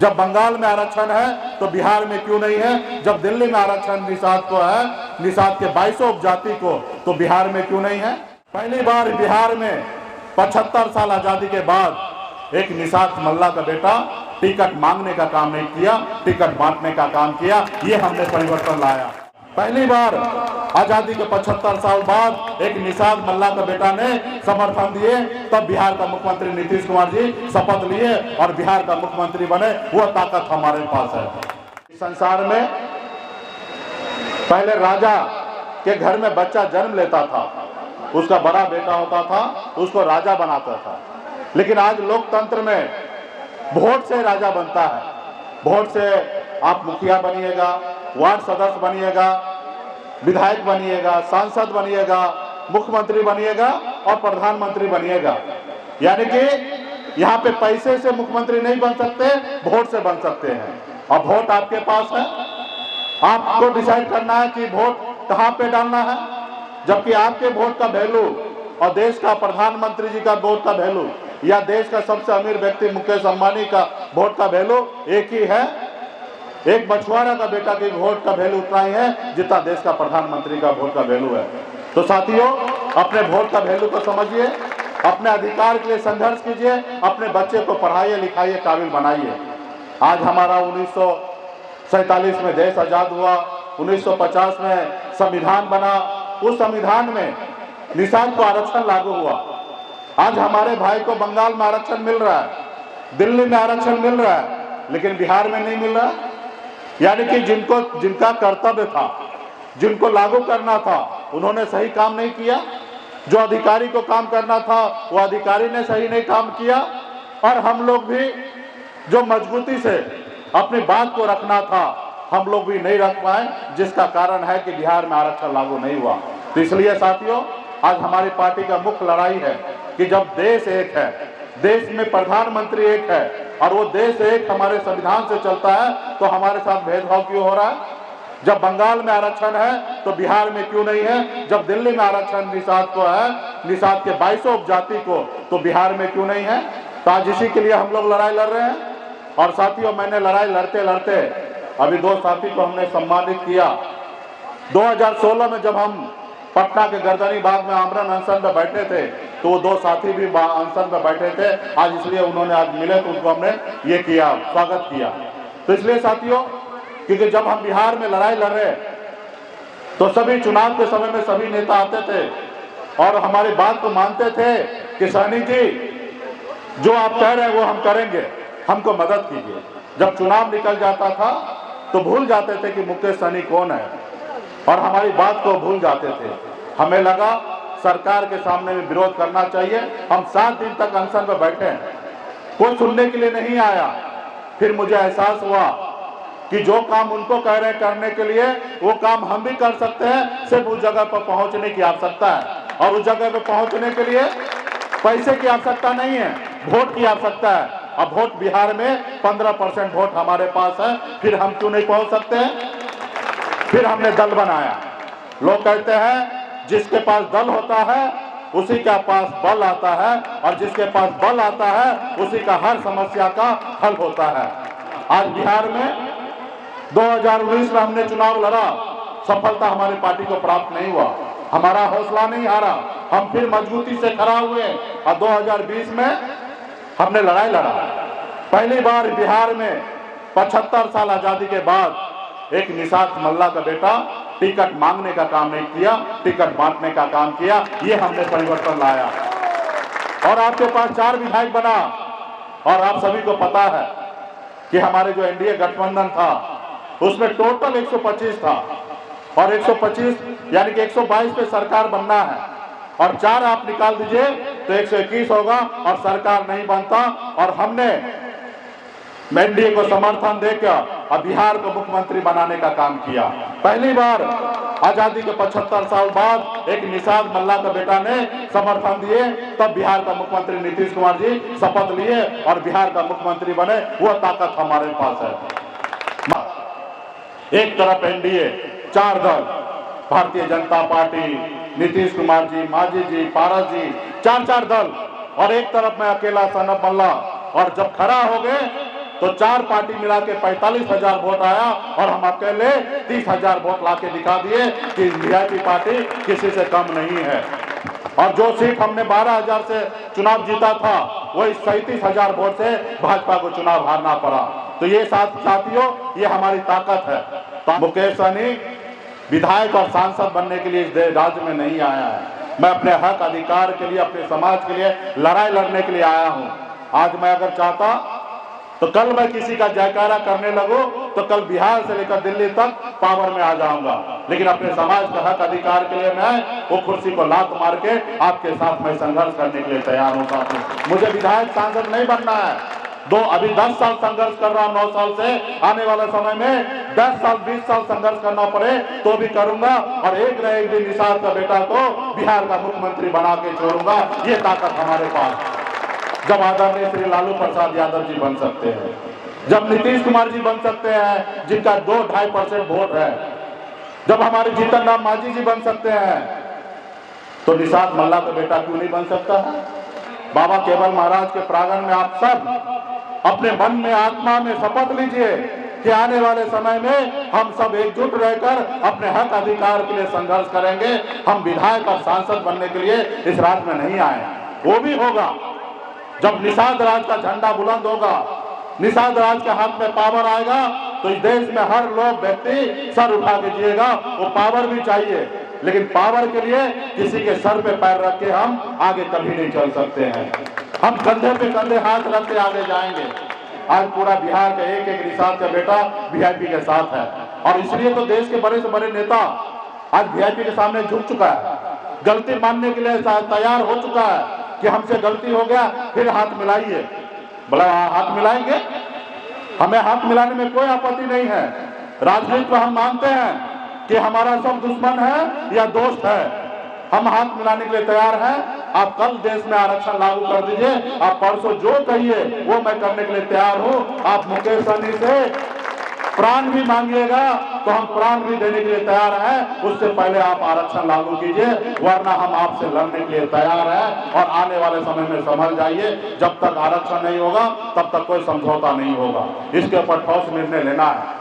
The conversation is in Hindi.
जब बंगाल में आरक्षण है तो बिहार में क्यों नहीं है? जब दिल्ली में आरक्षण निषाद को है, निषाद के 22 उपजाति को, तो बिहार में क्यों नहीं है? पहली बार बिहार में 75 साल आजादी के बाद एक निषाद मल्ला का बेटा टिकट मांगने का काम नहीं किया, टिकट बांटने का काम किया। ये हमने परिवर्तन लाया। पहली बार आजादी के 75 साल बाद एक निषाद मल्ला का बेटा ने समर्थन दिए, तब बिहार का मुख्यमंत्री नीतीश कुमार जी शपथ लिए और बिहार का मुख्यमंत्री बने। वो ताकत हमारे पास है। संसार में पहले राजा के घर में बच्चा जन्म लेता था, उसका बड़ा बेटा होता था, उसको राजा बनाता था। लेकिन आज लोकतंत्र में वोट से राजा बनता है। वोट से आप मुखिया बनिएगा, वार्ड सदस्य बनिएगा, विधायक बनिएगा, सांसद बनिएगा, मुख्यमंत्री बनिएगा और प्रधानमंत्री बनिएगा। यानी कि यहाँ पे पैसे से मुख्यमंत्री नहीं बन सकते, वोट से बन सकते हैं। और वोट आपके पास है, आपको डिसाइड करना है कि वोट कहाँ पे डालना है। जबकि आपके वोट का वैल्यू और देश का प्रधानमंत्री जी का वोट का वैल्यू या देश का सबसे अमीर व्यक्ति मुकेश अंबानी का वोट का वैल्यू एक ही है। एक मछुआरा का बेटा के वोट का वैल्यू उतना ही है जितना देश का प्रधानमंत्री का वोट का वैल्यू है। तो साथियों, अपने वोट का वैल्यू को समझिए, अपने अधिकार के लिए संघर्ष कीजिए, अपने बच्चे को पढ़ाइए लिखाइए, काबिल बनाइए। आज हमारा 1947 में देश आजाद हुआ, 1950 में संविधान बना। उस संविधान में निषाद को आरक्षण लागू हुआ। आज हमारे भाई को बंगाल में आरक्षण मिल रहा है, दिल्ली में आरक्षण मिल रहा है, लेकिन बिहार में नहीं मिल रहा। यानी कि जिनका कर्तव्य था, जिनको लागू करना था, उन्होंने सही काम नहीं किया। जो अधिकारी को काम करना था, वो अधिकारी ने सही नहीं काम किया। और हम लोग भी जो मजबूती से अपनी बात को रखना था, हम लोग भी नहीं रख पाए, जिसका कारण है कि बिहार में आरक्षण लागू नहीं हुआ। तो इसलिए साथियों, आज हमारी पार्टी का मुख्य लड़ाई है कि जब देश एक है, देश में प्रधानमंत्री एक है और वो देश एक हमारे संविधान से चलता है, तो हमारे साथ भेदभाव क्यों हो रहा है? जब बंगाल में आरक्षण है तो बिहार में क्यों नहीं है? जब दिल्ली में आरक्षण निषाद को है, निषाद के 22 उपजाति को, तो बिहार में क्यों नहीं है? तो आज इसी के लिए हम लोग लड़ाई लड़ रहे हैं। और साथियों, मैंने लड़ाई लड़ते लड़ते अभी 2 साथी को हमने सम्मानित किया। 2016 में जब हम पटना के गर्दनी बाग में आमरण अनशन में बैठे थे, तो वो 2 साथी भी अनशन में बैठे थे। आज इसलिए उन्होंने आज मिले तो उनको हमने ये किया, स्वागत किया। तो इसलिए साथियों, क्योंकि जब हम बिहार में लड़ाई लड़ रहे तो सभी चुनाव के समय में सभी नेता आते थे और हमारी बात को मानते थे कि सहनी जी, जो आप कह रहे हैं वो हम करेंगे, हमको मदद कीजिए। जब चुनाव निकल जाता था तो भूल जाते थे कि मुकेश सहनी कौन है और हमारी बात को भूल जाते थे। हमें लगा सरकार के सामने में विरोध करना चाहिए। हम 7 दिन तक अनशन पर बैठे हैं, कोई सुनने के लिए नहीं आया। फिर मुझे एहसास हुआ कि जो काम उनको कह रहे हैं करने के लिए, वो काम हम भी कर सकते हैं। सिर्फ उस जगह पर पहुंचने की आवश्यकता है और उस जगह पर पहुंचने के लिए पैसे की आवश्यकता नहीं है, वोट की आवश्यकता है। अब वोट बिहार में 15% वोट हमारे पास है, फिर हम क्यों नहीं पहुंच सकते हैं? फिर हमने दल बनाया। लोग कहते हैं जिसके पास दल होता है उसी के पास बल आता है, और जिसके पास बल आता है उसी का हर समस्या का हल होता है। आज बिहार में 2019 में हमने चुनाव लड़ा, सफलता हमारी पार्टी को प्राप्त नहीं हुआ। हमारा हौसला नहीं हारा, हम फिर मजबूती से खड़ा हुए और 2020 में हमने लड़ाई लड़ा। पहली बार बिहार में 75 साल आजादी के बाद एक निषाद मल्ला का बेटा टिकट मांगने का काम नहीं किया, टिकट बांटने का काम किया। ये हमने परिवर्तन लाया। और आपके पास 4 विधायक बना। और आप सभी को पता है कि हमारे जो एनडीए गठबंधन था उसमें टोटल 125 था और 125 यानी कि 122 पे सरकार बनना है और 4 आप निकाल दीजिए तो 121 होगा और सरकार नहीं बनता। और हमने एनडीए को समर्थन देकर और बिहार को मुख्यमंत्री बनाने का काम किया। पहली बार आजादी के 75 साल बाद एक निषाद मल्ला का बेटा ने समर्थन दिए, तब बिहार का मुख्यमंत्री नीतीश कुमार जी शपथ लिए और बिहार का मुख्यमंत्री बने। वो ताकत हमारे पास है। एक तरफ एनडीए 4 दल, भारतीय जनता पार्टी, नीतीश कुमार जी, मांझी जी, पारस जी, 4 दल, और एक तरफ मैं अकेला सनब मल्ला। और जब खड़ा हो गए तो 4 पार्टी मिला के 45,000 वोट आया और हम अकेले 30,000 वोट ला के दिखा दिए कि वीआईपी पार्टी किसी से कम नहीं है। और जो सीट हमने 12,000 से चुनाव जीता था वही 37,000 वोट से भाजपा को चुनाव हारना पड़ा। तो ये साथियों, ये हमारी ताकत है। तो मुकेश सहनी विधायक और सांसद बनने के लिए इस राज्य में नहीं आया है। मैं अपने हक अधिकार के लिए, अपने समाज के लिए लड़ाई लड़ने के लिए आया हूं। आज मैं अगर चाहता तो कल मैं किसी का जयकारा करने लगूं तो कल बिहार से लेकर दिल्ली तक पावर में आ जाऊंगा, लेकिन अपने समाज के हक अधिकार के लिए मैं वो कुर्सी को लात मार के आपके साथ मैं संघर्ष करने के लिए तैयार हूं। साथियों, मुझे विधायक सांसद नहीं बनना है। अभी 10 साल संघर्ष कर रहा हूं, 9 साल से। आने वाले समय में 10 साल 20 साल संघर्ष करना पड़े तो भी करूंगा और एक न एक दिन निषाद का बेटा को बिहार का मुख्यमंत्री बना के छोड़ूंगा। ये ताकत हमारे पास। जब आदरणीय श्री लालू प्रसाद यादव जी बन सकते हैं, जब नीतीश कुमार जी बन सकते हैं जिनका 2-2.5% वोट है, जब हमारे जीतन राम मांझी जी बन सकते हैं, तो निषाद मल्ला का बेटा क्यों नहीं बन सकता है? बाबा केवल महाराज के प्रांगण में आप सब अपने मन में, आत्मा में शपथ लीजिए कि आने वाले समय में हम सब एकजुट रहकर अपने हक अधिकार के लिए संघर्ष करेंगे। हम विधायक और सांसद बनने के लिए इस राज्य में नहीं आए। वो भी होगा जब निषाद राज का झंडा बुलंद होगा, निषाद राज के हाथ में पावर आएगा तो इस देश में हर लोग व्यक्ति सर उठा के जिएगा। वो पावर भी चाहिए, लेकिन पावर के लिए किसी के सर पे पैर रख के हम आगे कभी नहीं चल सकते हैं। हम कंधे पे कंधे हाथ रख के आगे जाएंगे। आज पूरा बिहार का एक एक निषाद का बेटा वीआईपी के साथ है और इसलिए तो देश के बड़े से बड़े नेता आज वीआईपी के सामने झुक चुका है, गलती मानने के लिए तैयार हो चुका है कि हमसे गलती हो गया, फिर हाथ मिलाइए। बोला हाथ मिलाएंगे, हमें हाथ मिलाने में कोई आपत्ति नहीं है। राजनीति में हम मानते हैं कि हमारा सब दुश्मन है या दोस्त है, हम हाथ मिलाने के लिए तैयार हैं। आप कल देश में आरक्षण लागू कर दीजिए, आप परसों जो कहिए वो मैं करने के लिए तैयार हूं। आप मुकेश सहनी से प्राण भी मांगिएगा तो हम प्राण भी देने के लिए तैयार हैं। उससे पहले आप आरक्षण लागू कीजिए, वरना हम आपसे लड़ने के लिए तैयार हैं। और आने वाले समय में समझ जाइए, जब तक आरक्षण नहीं होगा तब तक कोई समझौता नहीं होगा। इसके ऊपर ठोस निर्णय लेना है।